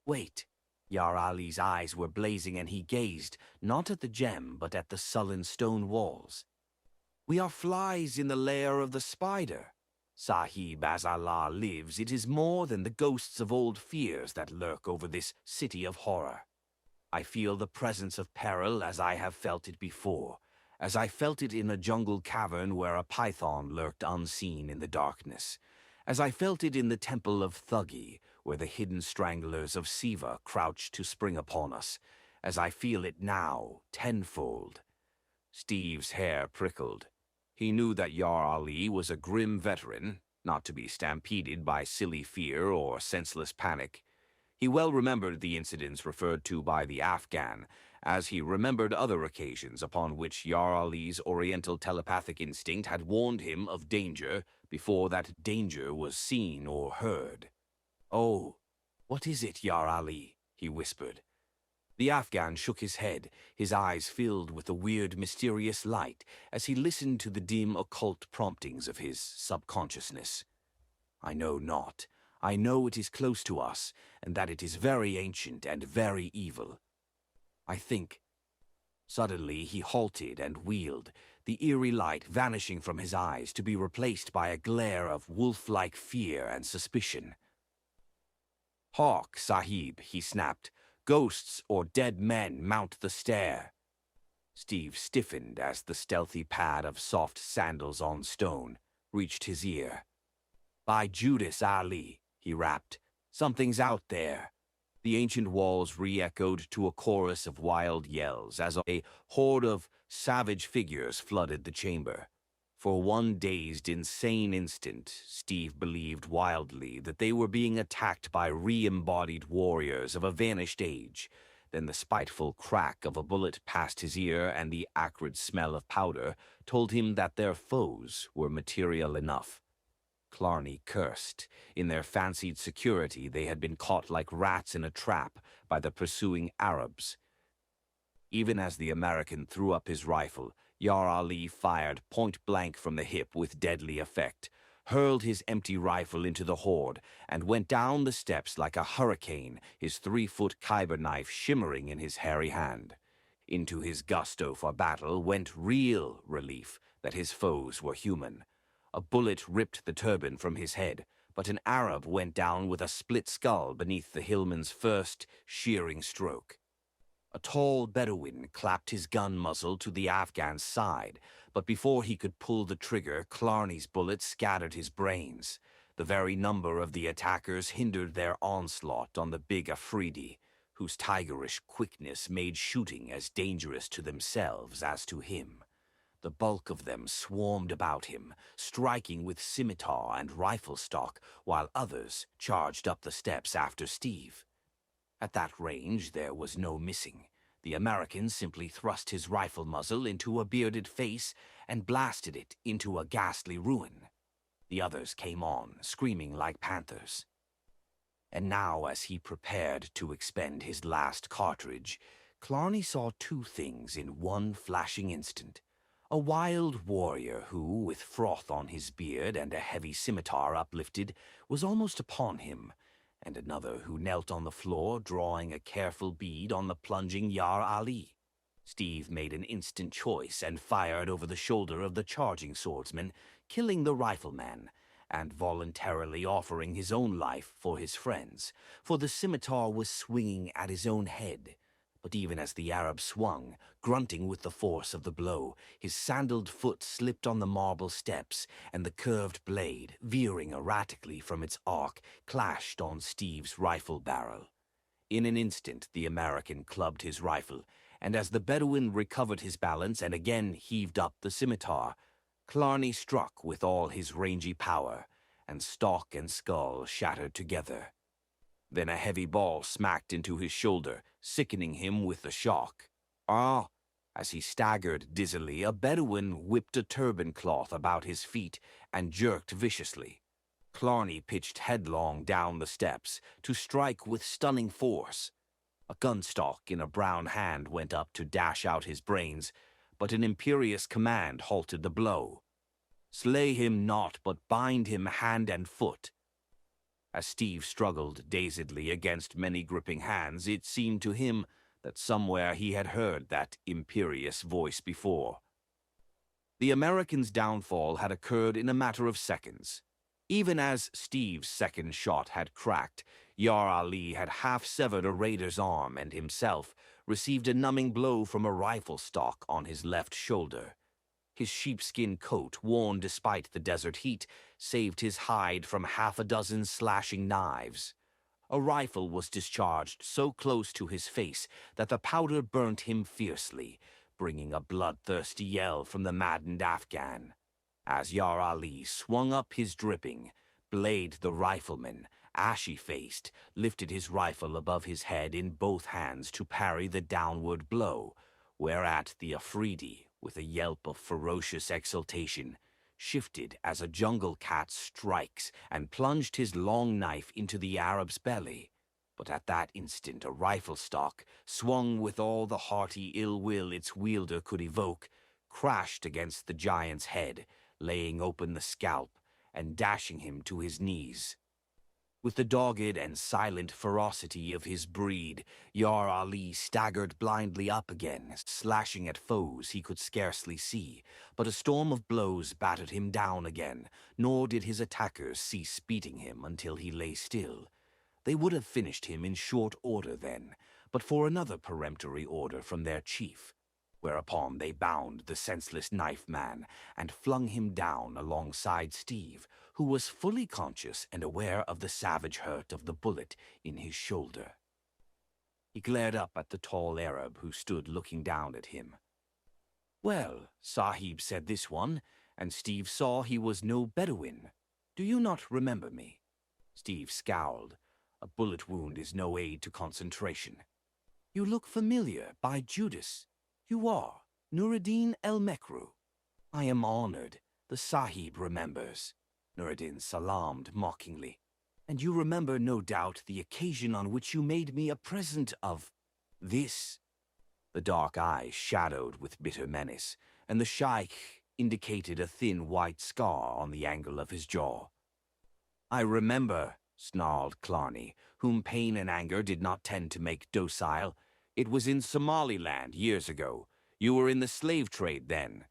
"Wait." Yar Ali's eyes were blazing, and he gazed, not at the gem, but at the sullen stone walls. "We are flies in the lair of the spider. Sahib, as Allah lives, it is more than the ghosts of old fears that lurk over this city of horror. I feel the presence of peril as I have felt it before, as I felt it in a jungle cavern where a python lurked unseen in the darkness, as I felt it in the temple of Thuggee, where the hidden stranglers of Siva crouched to spring upon us, as I feel it now, tenfold." Steve's hair prickled. He knew that Yar Ali was a grim veteran, not to be stampeded by silly fear or senseless panic. He well remembered the incidents referred to by the Afghan, as he remembered other occasions upon which Yar Ali's oriental telepathic instinct had warned him of danger before that danger was seen or heard. "Oh, what is it, Yar Ali?" he whispered. The Afghan shook his head, his eyes filled with a weird, mysterious light, as he listened to the dim, occult promptings of his subconsciousness. "I know not. I know it is close to us, and that it is very ancient and very evil. I think—" Suddenly he halted and wheeled, the eerie light vanishing from his eyes to be replaced by a glare of wolf-like fear and suspicion. "Hawk, Sahib," he snapped. "Ghosts or dead men mount the stair." Steve stiffened as the stealthy pad of soft sandals on stone reached his ear. "By Judas Ali," he rapped, "something's out there." The ancient walls re-echoed to a chorus of wild yells as a horde of savage figures flooded the chamber. For one dazed, insane instant, Steve believed wildly that they were being attacked by re-embodied warriors of a vanished age. Then the spiteful crack of a bullet past his ear and the acrid smell of powder told him that their foes were material enough. Clarney cursed. In their fancied security, they had been caught like rats in a trap by the pursuing Arabs. Even as the American threw up his rifle, Yar Ali fired point-blank from the hip with deadly effect, hurled his empty rifle into the horde, and went down the steps like a hurricane, his 3-foot Khyber knife shimmering in his hairy hand. Into his gusto for battle went real relief that his foes were human. A bullet ripped the turban from his head, but an Arab went down with a split skull beneath the hillman's first shearing stroke. A tall Bedouin clapped his gun muzzle to the Afghan's side, but before he could pull the trigger, Clarney's bullet scattered his brains. The very number of the attackers hindered their onslaught on the big Afridi. whose tigerish quickness made shooting as dangerous to themselves as to him. The bulk of them swarmed about him, striking with scimitar and rifle stock, while others charged up the steps after Steve. At that range there was no missing. The American simply thrust his rifle muzzle into a bearded face and blasted it into a ghastly ruin. The others came on, screaming like panthers. And now, as he prepared to expend his last cartridge, Clarney saw two things in one flashing instant. A wild warrior who, with froth on his beard and a heavy scimitar uplifted, was almost upon him, and another who knelt on the floor, drawing a careful bead on the plunging Yar Ali. Steve made an instant choice and fired over the shoulder of the charging swordsman, killing the rifleman, and voluntarily offering his own life for his friends, for the scimitar was swinging at his own head. But even as the Arab swung, grunting with the force of the blow, his sandaled foot slipped on the marble steps, and the curved blade, veering erratically from its arc, clashed on Steve's rifle barrel. In an instant, the American clubbed his rifle, and as the Bedouin recovered his balance and again heaved up the scimitar, Clarney struck with all his rangy power, and stock and skull shattered together. Then a heavy ball smacked into his shoulder, sickening him with the shock. As he staggered dizzily, a Bedouin whipped a turban cloth about his feet and jerked viciously. Clarney pitched headlong down the steps to strike with stunning force. A gunstock in a brown hand went up to dash out his brains, but an imperious command halted the blow. "Slay him not, but bind him hand and foot." As Steve struggled dazedly against many gripping hands, it seemed to him that somewhere he had heard that imperious voice before. The American's downfall had occurred in a matter of seconds. Even as Steve's second shot had cracked, Yar Ali had half-severed a raider's arm and himself received a numbing blow from a rifle stock on his left shoulder. His sheepskin coat, worn despite the desert heat, saved his hide from half a dozen slashing knives. A rifle was discharged so close to his face that the powder burnt him fiercely, bringing a bloodthirsty yell from the maddened Afghan. As Yar Ali swung up his dripping, Blade the rifleman, ashy-faced, lifted his rifle above his head in both hands to parry the downward blow, whereat the Afridi, with a yelp of ferocious exultation, shifted as a jungle cat strikes and plunged his long knife into the Arab's belly. But at that instant a rifle stock, swung with all the hearty ill will its wielder could evoke, crashed against the giant's head, laying open the scalp and dashing him to his knees. With the dogged and silent ferocity of his breed, Yar Ali staggered blindly up again, slashing at foes he could scarcely see, but a storm of blows battered him down again, nor did his attackers cease beating him until he lay still. They would have finished him in short order then, but for another peremptory order from their chief, whereupon they bound the senseless knife man and flung him down alongside Steve, who was fully conscious and aware of the savage hurt of the bullet in his shoulder. He glared up at the tall Arab who stood looking down at him. "Well," Sahib said this one, and Steve saw he was no Bedouin. "Do you not remember me?" Steve scowled. A bullet wound is no aid to concentration. "You look familiar, by Judas. You are Nuruddin el-Mekru." "I am honored. The Sahib remembers." Nuruddin salaamed mockingly. "And you remember, no doubt, the occasion on which you made me a present of this?" The dark eyes shadowed with bitter menace, and the Shaykh indicated a thin white scar on the angle of his jaw. "I remember," snarled Clarney, whom pain and anger did not tend to make docile. "It was in Somaliland years ago. You were in the slave trade then.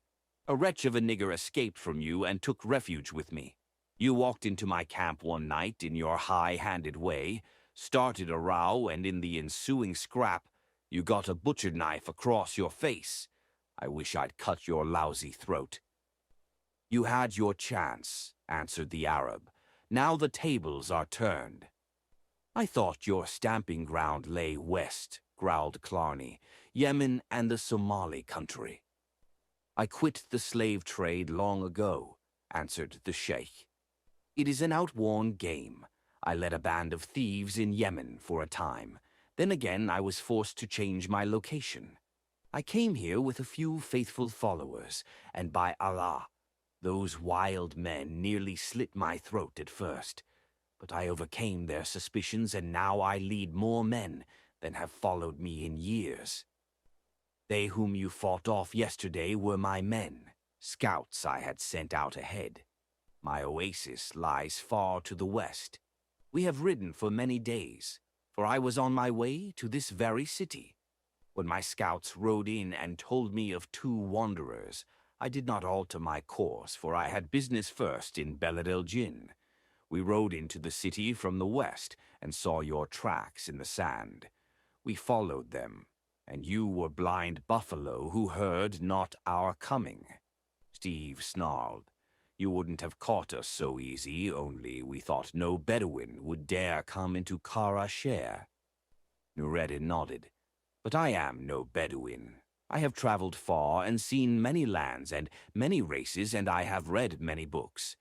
A wretch of a nigger escaped from you and took refuge with me. You walked into my camp one night in your high-handed way, started a row, and in the ensuing scrap, you got a butcher knife across your face. I wish I'd cut your lousy throat." "You had your chance," answered the Arab. "Now the tables are turned." I thought your stamping ground lay west, growled Clarney, Yemen and the Somali country. I quit the slave trade long ago, answered the sheikh. It is an outworn game. I led a band of thieves in Yemen for a time. Then again I was forced to change my location. I came here with a few faithful followers, and by Allah, those wild men nearly slit my throat at first. But I overcame their suspicions, and now I lead more men than have followed me in years. They whom you fought off yesterday were my men, scouts I had sent out ahead. My oasis lies far to the west. We have ridden for many days, for I was on my way to this very city. When my scouts rode in and told me of 2 wanderers, I did not alter my course, for I had business first in Beled el Jinn. We rode into the city from the west and saw your tracks in the sand. We followed them, and you were blind buffalo who heard not our coming. Steve snarled. You wouldn't have caught us so easy, only we thought no Bedouin would dare come into Kara-Shehr. Narrated nodded. But I am no Bedouin. I have traveled far and seen many lands and many races, and I have read many books.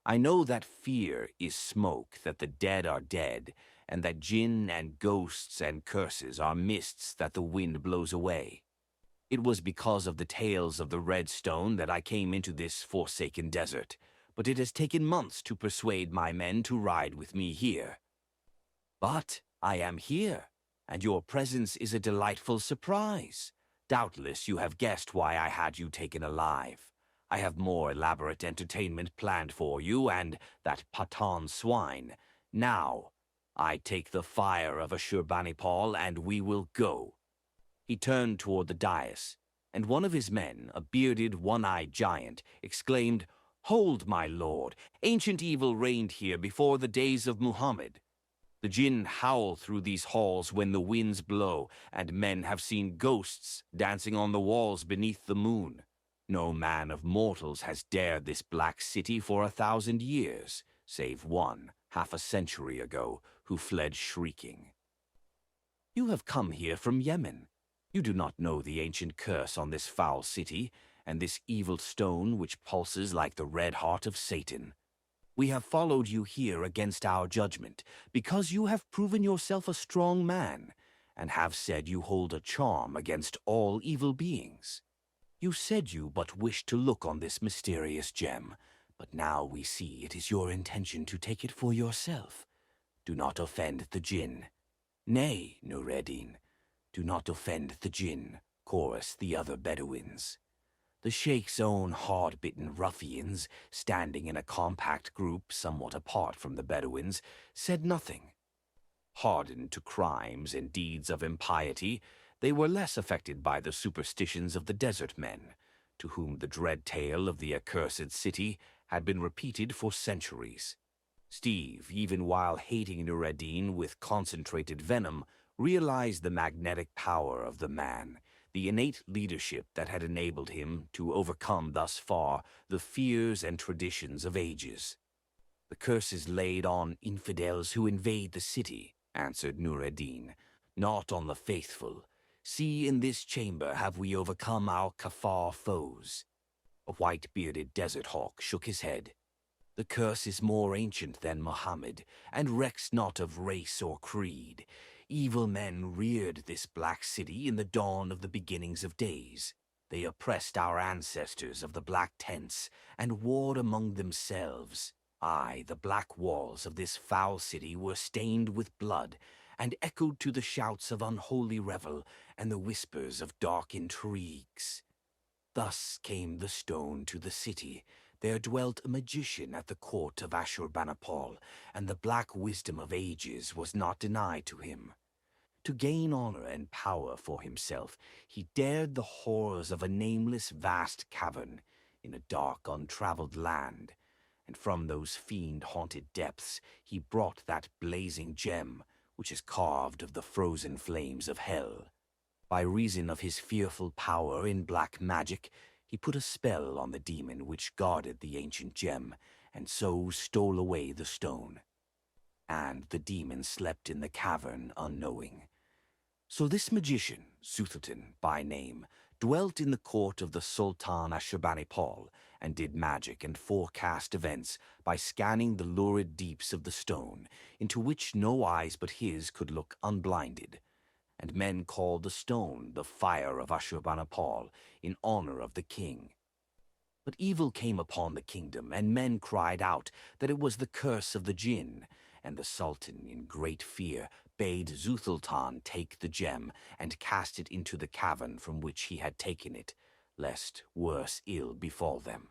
I know that fear is smoke, that the dead are dead, and that jinn and ghosts and curses are mists that the wind blows away. It was because of the tales of the red stone that I came into this forsaken desert, but it has taken months to persuade my men to ride with me here. But I am here, and your presence is a delightful surprise. Doubtless you have guessed why I had you taken alive. I have more elaborate entertainment planned for you and that Pathan swine. Now, I take the Fire of Asshurbanipal, and we will go. He turned toward the dais, and one of his men, a bearded, one-eyed giant, exclaimed, Hold, my lord! Ancient evil reigned here before the days of Muhammad. The jinn howl through these halls when the winds blow, and men have seen ghosts dancing on the walls beneath the moon. No man of mortals has dared this black city for 1,000 years, save one, half a century ago, who fled shrieking. You have come here from Yemen. You do not know the ancient curse on this foul city, and this evil stone which pulses like the red heart of Satan. We have followed you here against our judgment, because you have proven yourself a strong man, and have said you hold a charm against all evil beings. You said you but wished to look on this mysterious gem, but now we see it is your intention to take it for yourself. Do not offend the jinn. Nay, Nureddin, do not offend the jinn, chorused the other Bedouins. The sheikh's own hard-bitten ruffians, standing in a compact group somewhat apart from the Bedouins, said nothing. Hardened to crimes and deeds of impiety, they were less affected by the superstitions of the desert men, to whom the dread tale of the accursed city had been repeated for centuries. Steve, even while hating Nureddin with concentrated venom, realized the magnetic power of the man, the innate leadership that had enabled him to overcome thus far the fears and traditions of ages. The curses laid on infidels who invade the city, answered Nureddin, not on the faithful. See, in this chamber have we overcome our Kafar foes. A white-bearded desert hawk shook his head. The curse is more ancient than Muhammad, and recks not of race or creed. Evil men reared this black city in the dawn of the beginnings of days. They oppressed our ancestors of the black tents, and warred among themselves. Aye, the black walls of this foul city were stained with blood, and echoed to the shouts of unholy revel and the whispers of dark intrigues. Thus came the stone to the city. There dwelt a magician at the court of Asshurbanipal, and the black wisdom of ages was not denied to him. To gain honor and power for himself, he dared the horrors of a nameless vast cavern in a dark, untraveled land, and from those fiend-haunted depths he brought that blazing gem which is carved of the frozen flames of hell. By reason of his fearful power in black magic, he put a spell on the demon which guarded the ancient gem, and so stole away the stone. and the demon slept in the cavern unknowing. So this magician, Sutherton by name, dwelt in the court of the Sultan Asshurbanipal and did magic and forecast events by scanning the lurid deeps of the stone, into which no eyes but his could look unblinded. And men called the stone the Fire of Asshurbanipal in honor of the king. But evil came upon the kingdom, and men cried out that it was the curse of the jinn, and the Sultan, in great fear, bade Zuthultan take the gem and cast it into the cavern from which he had taken it, lest worse ill befall them.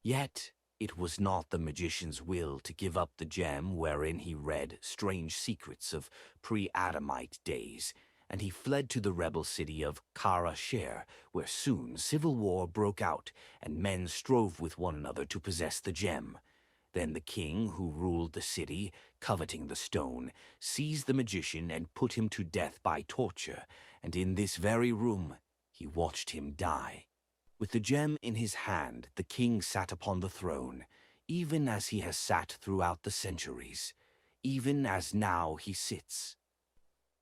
Yet it was not the magician's will to give up the gem wherein he read strange secrets of pre-Adamite days, and he fled to the rebel city of Kara-Shehr, where soon civil war broke out, and men strove with one another to possess the gem. Then the king, who ruled the city, coveting the stone, seized the magician and put him to death by torture, and in this very room he watched him die. With the gem in his hand, the king sat upon the throne, even as he has sat throughout the centuries, even as now he sits.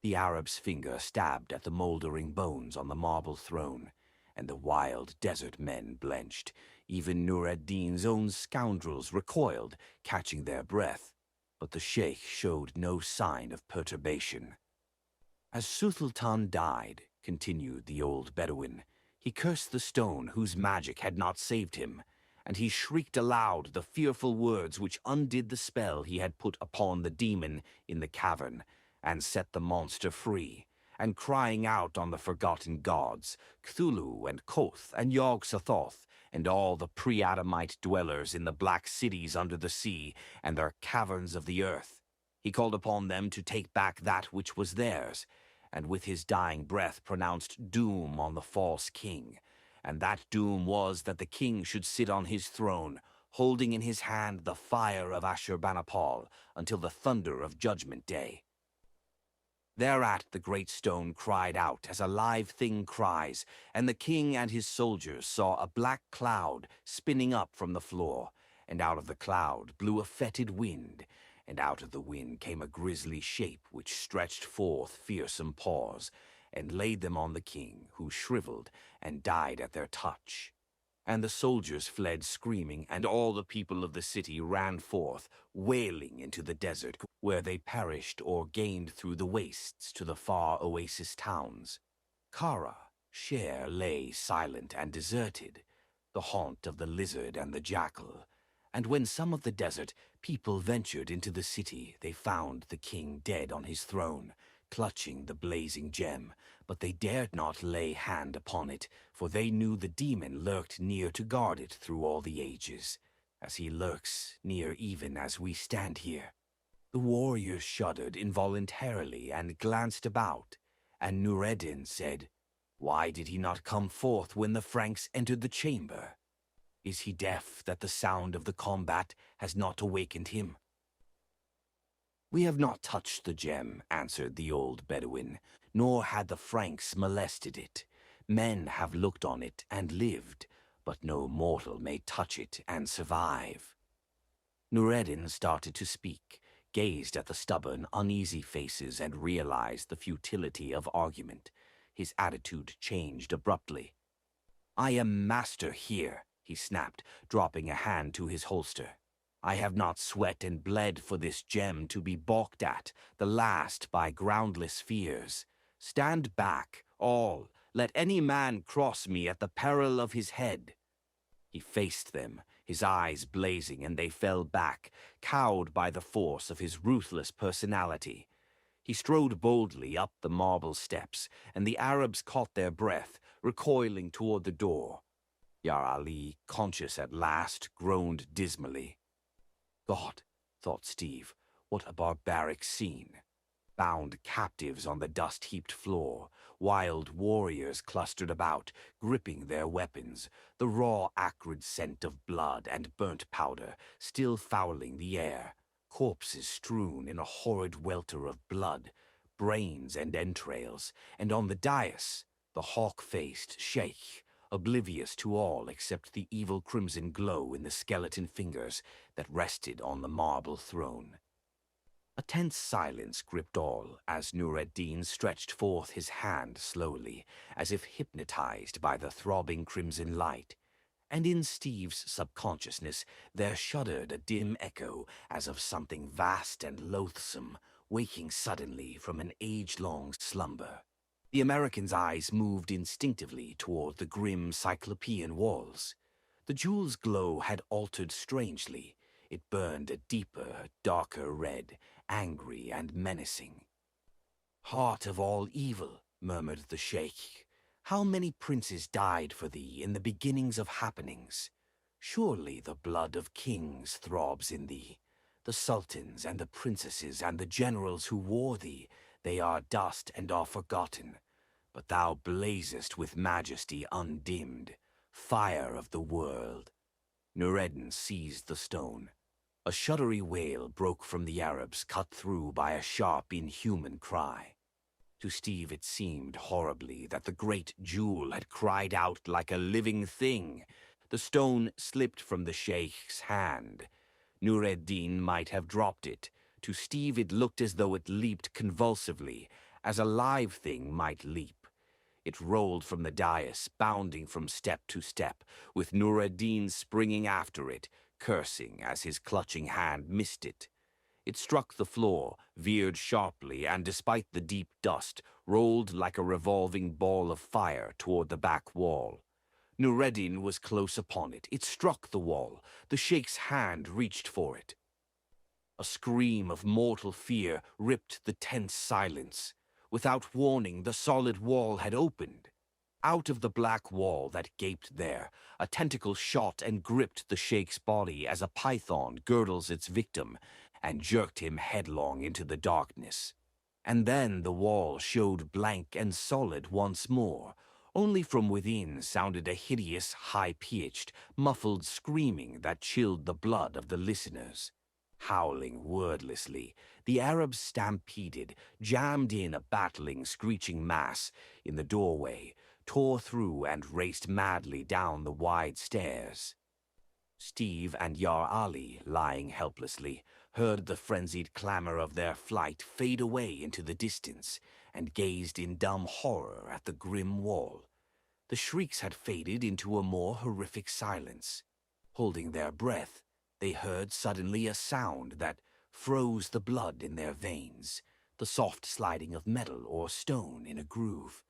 The Arab's finger stabbed at the mouldering bones on the marble throne, and the wild desert men blenched. Even Nur ad-Din's own scoundrels recoiled, catching their breath, but the sheikh showed no sign of perturbation. As Suthultan died, continued the old Bedouin, he cursed the stone whose magic had not saved him, and he shrieked aloud the fearful words which undid the spell he had put upon the demon in the cavern, and set the monster free, and crying out on the forgotten gods, Cthulhu and Koth and Yog-Sothoth, and all the pre-Adamite dwellers in the black cities under the sea and their caverns of the earth. He called upon them to take back that which was theirs, and with his dying breath pronounced doom on the false king. And that doom was that the king should sit on his throne, holding in his hand the fire of Asshurbanipal until the thunder of Judgment Day. Thereat the great stone cried out as a live thing cries, and the king and his soldiers saw a black cloud spinning up from the floor, and out of the cloud blew a fetid wind, and out of the wind came a grisly shape which stretched forth fearsome paws, and laid them on the king, who shriveled and died at their touch. And the soldiers fled screaming, and all the people of the city ran forth, wailing into the desert, where they perished or gained through the wastes to the far oasis towns. Kara-Shehr lay silent and deserted, the haunt of the lizard and the jackal. And when some of the desert people ventured into the city, they found the king dead on his throne, clutching the blazing gem, but they dared not lay hand upon it, for they knew the demon lurked near to guard it through all the ages, as he lurks near even as we stand here. The warriors shuddered involuntarily and glanced about, and Nur ad-Din said, "Why did he not come forth when the Franks entered the chamber? Is he deaf that the sound of the combat has not awakened him?" "We have not touched the gem," answered the old Bedouin, "nor had the Franks molested it. Men have looked on it and lived, but no mortal may touch it and survive." Nur ad-Din started to speak, gazed at the stubborn, uneasy faces, and realized the futility of argument. His attitude changed abruptly. "I am master here," he snapped, dropping a hand to his holster. "I have not sweat and bled for this gem to be balked at, the last by groundless fears. Stand back, all. Let any man cross me at the peril of his head." He faced them, his eyes blazing, and they fell back, cowed by the force of his ruthless personality. He strode boldly up the marble steps, and the Arabs caught their breath, recoiling toward the door. Yar Ali, conscious at last, groaned dismally. God, thought Steve, what a barbaric scene. Bound captives on the dust-heaped floor, wild warriors clustered about, gripping their weapons, the raw acrid scent of blood and burnt powder still fouling the air, corpses strewn in a horrid welter of blood, brains and entrails, and on the dais, the hawk-faced sheikh, oblivious to all except the evil crimson glow in the skeleton fingers that rested on the marble throne. A tense silence gripped all as Nur ed-Din stretched forth his hand slowly, as if hypnotized by the throbbing crimson light. And in Steve's subconsciousness there shuddered a dim echo as of something vast and loathsome, waking suddenly from an age-long slumber. The American's eyes moved instinctively toward the grim cyclopean walls. The jewel's glow had altered strangely. It burned a deeper, darker red, angry and menacing. "Heart of all evil," murmured the sheikh, "how many princes died for thee in the beginnings of happenings? Surely the blood of kings throbs in thee. The sultans and the princesses and the generals who wore thee, they are dust and are forgotten. But thou blazest with majesty undimmed, fire of the world." Nureddin seized the stone. A shuddery wail broke from the Arabs, cut through by a sharp, inhuman cry. To Steve it seemed horribly that the great jewel had cried out like a living thing. The stone slipped from the sheikh's hand. Nur ed-Din might have dropped it. To Steve it looked as though it leaped convulsively, as a live thing might leap. It rolled from the dais, bounding from step to step, with Nur ed-Din springing after it, cursing as his clutching hand missed it. It struck the floor, veered sharply, and despite the deep dust, rolled like a revolving ball of fire toward the back wall. Nureddin was close upon it. It struck the wall. The sheikh's hand reached for it. A scream of mortal fear ripped the tense silence. Without warning, the solid wall had opened. Out of the black wall that gaped there, a tentacle shot and gripped the sheikh's body as a python girdles its victim, and jerked him headlong into the darkness. And then the wall showed blank and solid once more. Only from within sounded a hideous, high-pitched, muffled screaming that chilled the blood of the listeners. Howling wordlessly, the Arabs stampeded, jammed in a battling, screeching mass in the doorway, tore through and raced madly down the wide stairs. Steve and Yar Ali, lying helplessly, heard the frenzied clamor of their flight fade away into the distance, and gazed in dumb horror at the grim wall. The shrieks had faded into a more horrific silence. Holding their breath, they heard suddenly a sound that froze the blood in their veins, the soft sliding of metal or stone in a groove.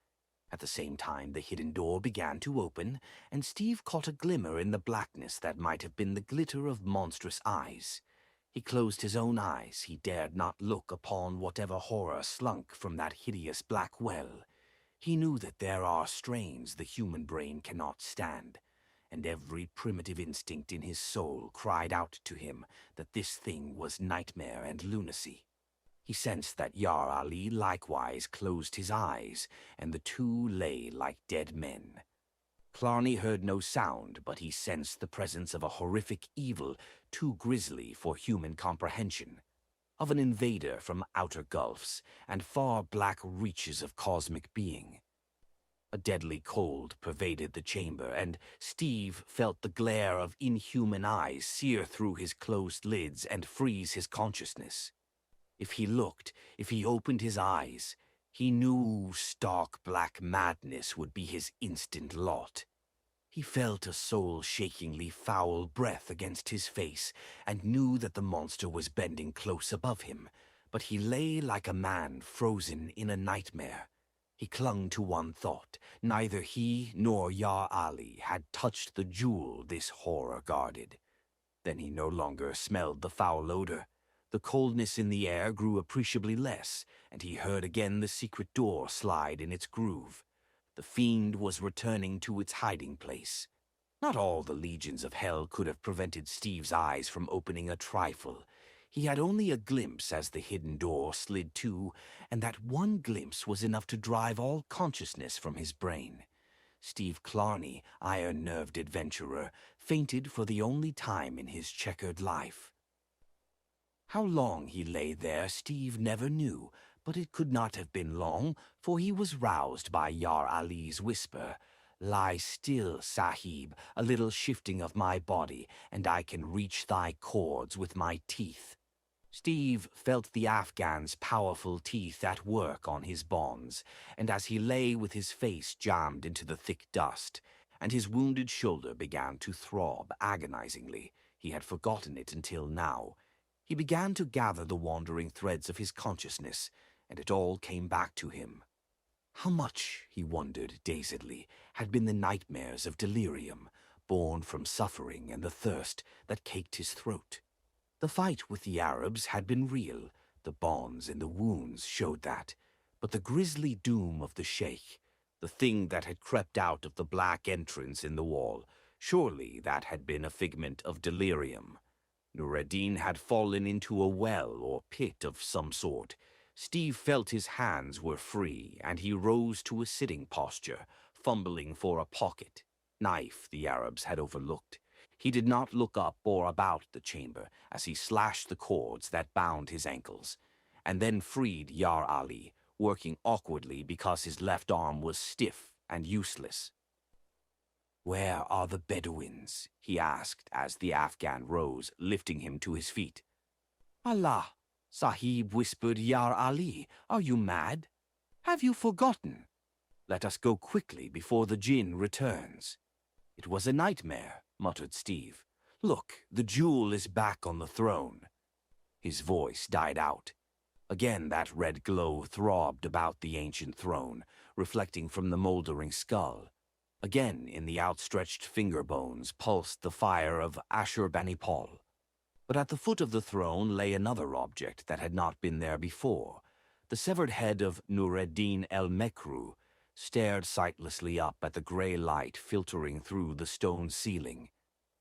At the same time, the hidden door began to open, and Steve caught a glimmer in the blackness that might have been the glitter of monstrous eyes. He closed his own eyes. He dared not look upon whatever horror slunk from that hideous black well. He knew that there are strains the human brain cannot stand, and every primitive instinct in his soul cried out to him that this thing was nightmare and lunacy. He sensed that Yar Ali likewise closed his eyes, and the two lay like dead men. Clarney heard no sound, but he sensed the presence of a horrific evil too grisly for human comprehension, of an invader from outer gulfs and far black reaches of cosmic being. A deadly cold pervaded the chamber, and Steve felt the glare of inhuman eyes sear through his closed lids and freeze his consciousness. If he looked, if he opened his eyes, he knew stark black madness would be his instant lot. He felt a soul-shakingly foul breath against his face, and knew that the monster was bending close above him, but he lay like a man frozen in a nightmare. He clung to one thought. Neither he nor Yar Ali had touched the jewel this horror guarded. Then he no longer smelled the foul odor. The coldness in the air grew appreciably less, and he heard again the secret door slide in its groove. The fiend was returning to its hiding place. Not all the legions of hell could have prevented Steve's eyes from opening a trifle. He had only a glimpse as the hidden door slid to, and that one glimpse was enough to drive all consciousness from his brain. Steve Clarney, iron-nerved adventurer, fainted for the only time in his checkered life. How long he lay there Steve never knew, but it could not have been long, for he was roused by Yar Ali's whisper, "Lie still, Sahib, a little shifting of my body, and I can reach thy cords with my teeth." Steve felt the Afghan's powerful teeth at work on his bonds, and as he lay with his face jammed into the thick dust, and his wounded shoulder began to throb agonizingly, he had forgotten it until now, he began to gather the wandering threads of his consciousness, and it all came back to him. How much, he wondered dazedly, had been the nightmares of delirium, born from suffering and the thirst that caked his throat? The fight with the Arabs had been real, the bonds and the wounds showed that, but the grisly doom of the sheikh, the thing that had crept out of the black entrance in the wall, surely that had been a figment of delirium. Nur-ed-Din had fallen into a well or pit of some sort. Steve felt his hands were free, and he rose to a sitting posture, fumbling for a pocket knife the Arabs had overlooked. He did not look up or about the chamber as he slashed the cords that bound his ankles, and then freed Yar Ali, working awkwardly because his left arm was stiff and useless. "Where are the Bedouins?" he asked as the Afghan rose, lifting him to his feet. "Allah," Sahib whispered Yar Ali, "are you mad? Have you forgotten? Let us go quickly before the jinn returns." "It was a nightmare," muttered Steve. "Look, the jewel is back on the throne." His voice died out. Again that red glow throbbed about the ancient throne, reflecting from the moldering skull. Again in the outstretched finger bones pulsed the fire of Asshurbanipal. But at the foot of the throne lay another object that had not been there before. The severed head of Nur-ed-Din el-Mekru stared sightlessly up at the gray light filtering through the stone ceiling.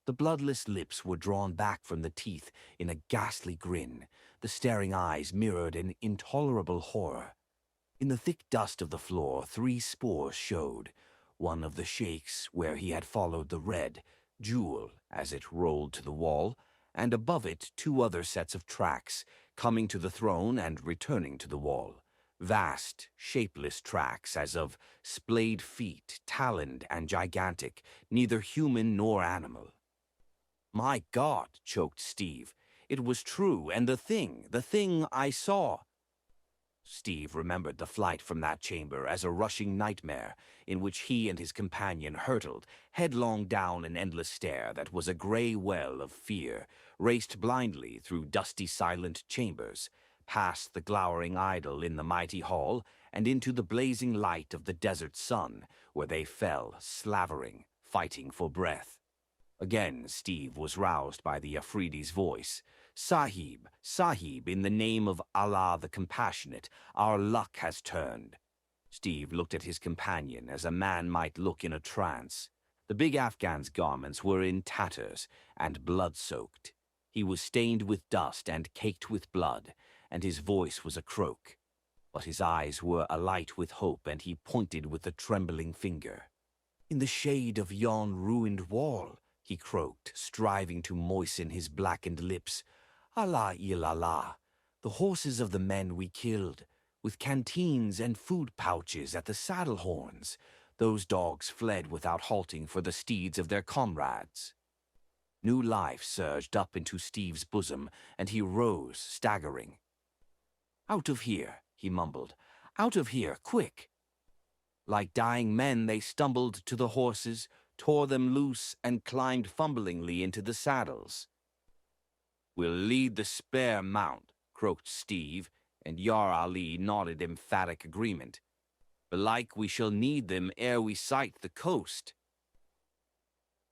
The bloodless lips were drawn back from the teeth in a ghastly grin. The staring eyes mirrored an intolerable horror. In the thick dust of the floor, 3 spores showed, one of the sheikh's where he had followed the red jewel as it rolled to the wall, and above it 2 other sets of tracks, coming to the throne and returning to the wall. Vast, shapeless tracks as of splayed feet, taloned and gigantic, neither human nor animal. "My God," choked Steve. "It was true, and the thing I saw." Steve remembered the flight from that chamber as a rushing nightmare in which he and his companion hurtled headlong down an endless stair that was a gray well of fear, raced blindly through dusty silent chambers, past the glowering idol in the mighty hall, and into the blazing light of the desert sun, where they fell, slavering, fighting for breath. Again Steve was roused by the Afridi's voice. "Sahib, Sahib, in the name of Allah the Compassionate, our luck has turned." Steve looked at his companion as a man might look in a trance. The big Afghan's garments were in tatters and blood-soaked. He was stained with dust and caked with blood, and his voice was a croak. But his eyes were alight with hope, and he pointed with a trembling finger. "In the shade of yon ruined wall," he croaked, striving to moisten his blackened lips. "Allah il-Allah, the horses of the men we killed, with canteens and food pouches at the saddle horns. Those dogs fled without halting for the steeds of their comrades." New life surged up into Steve's bosom, and he rose, staggering. "Out of here," he mumbled. "Out of here, quick!" Like dying men, they stumbled to the horses, tore them loose, and climbed fumblingly into the saddles. "We'll lead the spare mount," croaked Steve, and Yar Ali nodded emphatic agreement. "Belike we shall need them ere we sight the coast."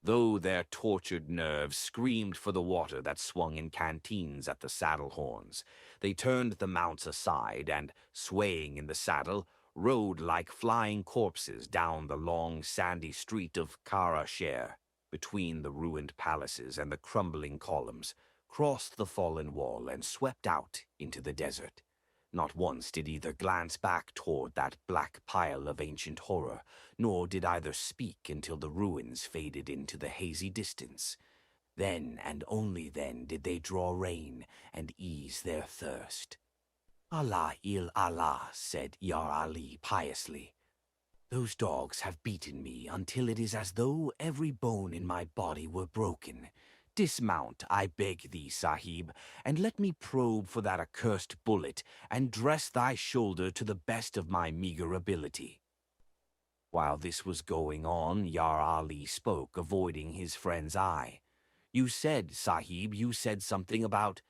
Though their tortured nerves screamed for the water that swung in canteens at the saddle horns, they turned the mounts aside and, swaying in the saddle, rode like flying corpses down the long sandy street of Kara-Shehr, between the ruined palaces and the crumbling columns, crossed the fallen wall and swept out into the desert. Not once did either glance back toward that black pile of ancient horror, nor did either speak until the ruins faded into the hazy distance. Then, and only then, did they draw rein and ease their thirst. "Allah il-Allah," said Yar Ali piously. "Those dogs have beaten me until it is as though every bone in my body were broken. Dismount, I beg thee, Sahib, and let me probe for that accursed bullet, and dress thy shoulder to the best of my meager ability." While this was going on, Yar Ali spoke, avoiding his friend's eye. "You said, Sahib, you said something about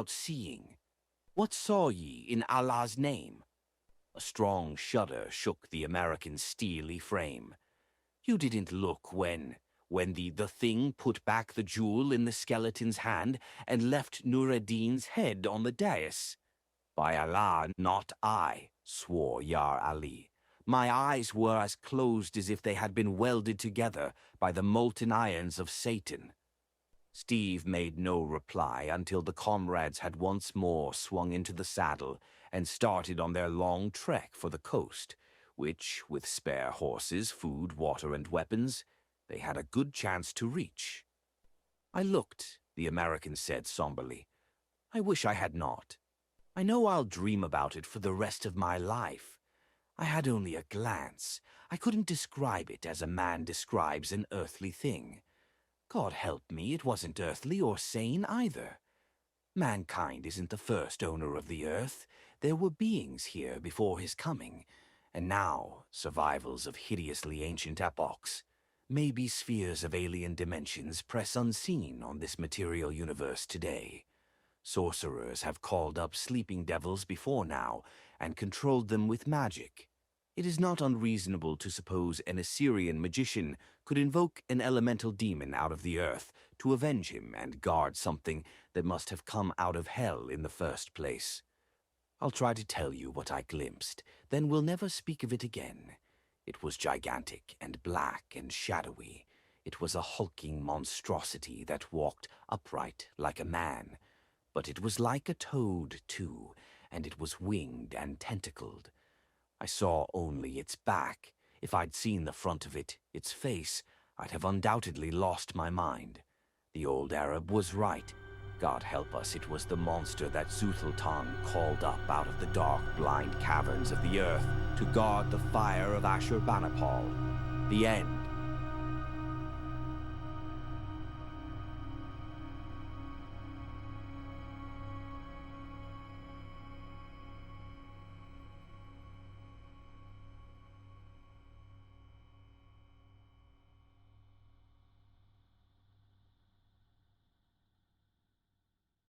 seeing. What saw ye in Allah's name?" A strong shudder shook the American's steely frame. "You didn't look when the thing put back the jewel in the skeleton's hand and left Nur-ed-Din's head on the dais." "By Allah, not I," swore Yar Ali. "My eyes were as closed as if they had been welded together by the molten irons of Satan." Steve made no reply until the comrades had once more swung into the saddle and started on their long trek for the coast, which, with spare horses, food, water, and weapons, they had a good chance to reach. "I looked," the American said somberly. "I wish I had not. I know I'll dream about it for the rest of my life. I had only a glance. I couldn't describe it as a man describes an earthly thing. God help me, it wasn't earthly or sane either. Mankind isn't the first owner of the earth. There were beings here before his coming, and now survivals of hideously ancient epochs. Maybe spheres of alien dimensions press unseen on this material universe today. Sorcerers have called up sleeping devils before now and controlled them with magic. It is not unreasonable to suppose an Assyrian magician could invoke an elemental demon out of the earth to avenge him and guard something that must have come out of hell in the first place. I'll try to tell you what I glimpsed, then we'll never speak of it again. It was gigantic and black and shadowy. It was a hulking monstrosity that walked upright like a man. But it was like a toad, too, and it was winged and tentacled. I saw only its back. If I'd seen the front of it, its face, I'd have undoubtedly lost my mind. The old Arab was right. God help us, it was the monster that Zuthultan called up out of the dark, blind caverns of the earth to guard the Fire of Asshurbanipal. The end